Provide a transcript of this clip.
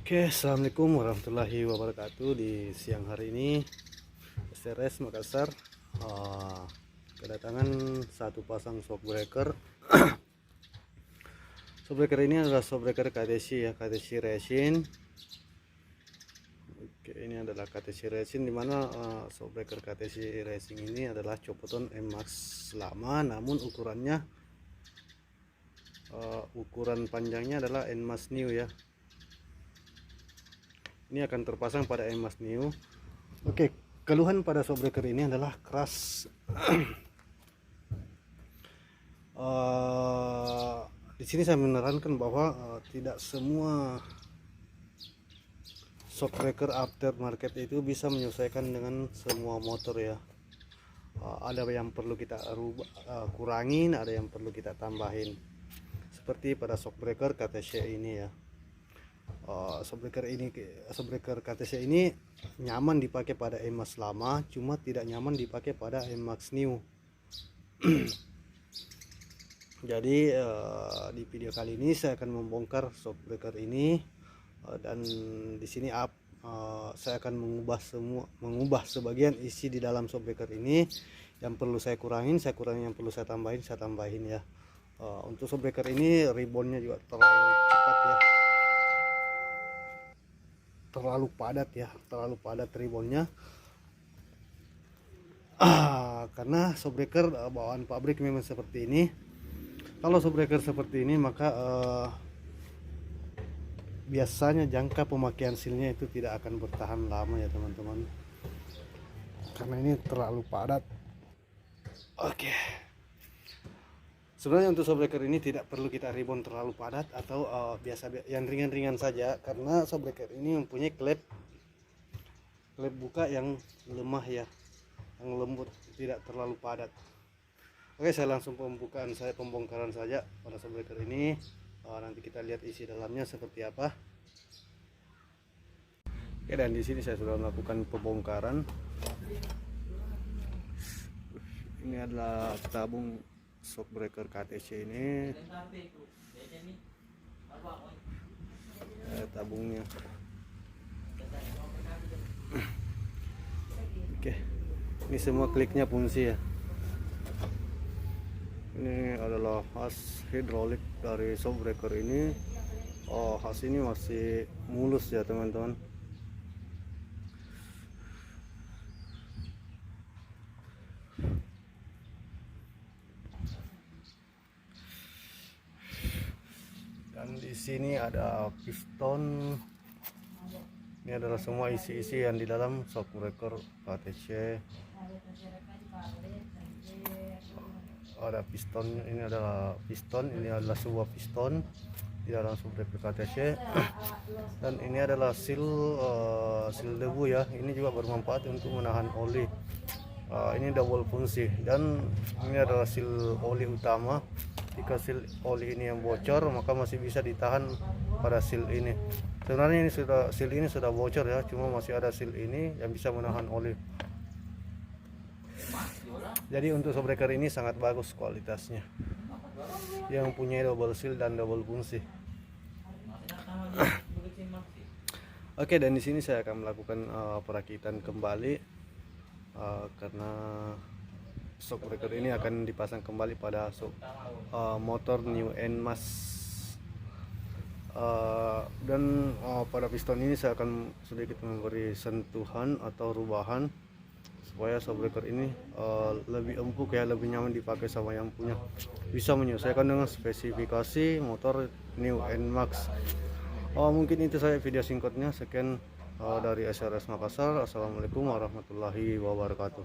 Oke, assalamualaikum warahmatullahi wabarakatuh. Di siang hari ini SRS Makassar kedatangan satu pasang shockbreaker. Shockbreaker ini adalah shockbreaker KTC ya, KTC Racing. Oke, ini adalah KTC Racing, dimana shockbreaker KTC Racing ini adalah copoton NMAX lama, namun ukurannya ukuran panjangnya adalah NMAX New ya. Ini akan terpasang pada NMAX New. Oke, keluhan pada shockbreaker ini adalah keras. Di sini saya menerangkan bahwa tidak semua shockbreaker aftermarket itu bisa menyesuaikan dengan semua motor ya. Ada yang perlu kita kurangin, ada yang perlu kita tambahin. Seperti pada shockbreaker KTC ini ya. Shockbreaker KTC ini nyaman dipakai pada NMAX lama, cuma tidak nyaman dipakai pada NMAX New. Jadi di video kali ini saya akan membongkar shockbreaker ini, dan di sini saya akan mengubah sebagian isi di dalam shockbreaker ini. Yang perlu saya kurangin, yang perlu saya tambahin ya. Untuk shockbreaker ini ribbonnya juga terlalu cepat ya, terlalu padat ribbonnya. Karena shockbreaker bawaan pabrik memang seperti ini. Kalau shockbreaker seperti ini maka biasanya jangka pemakaian silnya itu tidak akan bertahan lama ya teman-teman, karena ini terlalu padat. Oke, sebenarnya untuk shockbreaker ini tidak perlu kita ribbon terlalu padat, atau biasa yang ringan-ringan saja, karena shockbreaker ini mempunyai klep buka yang lemah ya, yang lembut, tidak terlalu padat. Oke, saya langsung pembongkaran saja pada shockbreaker ini. Nanti kita lihat isi dalamnya seperti apa. Oke, dan di sini saya sudah melakukan pembongkaran. Ini adalah tabung shockbreaker KTC ini. Tabungnya. Oke, ini semua kliknya fungsi ya. Ini adalah as hidrolik dari shockbreaker ini. As ini masih mulus ya teman-teman. Dan di sini ada piston. Ini adalah semua isi-isi yang di dalam shockbreaker KTC. Ada piston, ini adalah piston, ini adalah sebuah piston di dalam shockbreaker KTC. Dan ini adalah seal debu ya. Ini juga bermanfaat untuk menahan oli. Ini double fungsi, dan ini adalah seal oli utama. Jika seal oli ini yang bocor, maka masih bisa ditahan pada seal ini. Sebenarnya seal ini sudah bocor ya, cuma masih ada seal ini yang bisa menahan oli. Jadi untuk shockbreaker ini sangat bagus kualitasnya, yang punya double seal dan double fungsi. Oke, dan di sini saya akan melakukan perakitan kembali, karena shockbreaker ini akan dipasang kembali pada motor New NMAX. Dan pada piston ini saya akan sedikit memberi sentuhan atau rubahan supaya shockbreaker ini lebih empuk ya, lebih nyaman dipakai sama yang punya, bisa menyesuaikan dengan spesifikasi motor New NMAX. Mungkin itu saja video singkatnya. Sekian dari SRS Makassar. Assalamualaikum warahmatullahi wabarakatuh.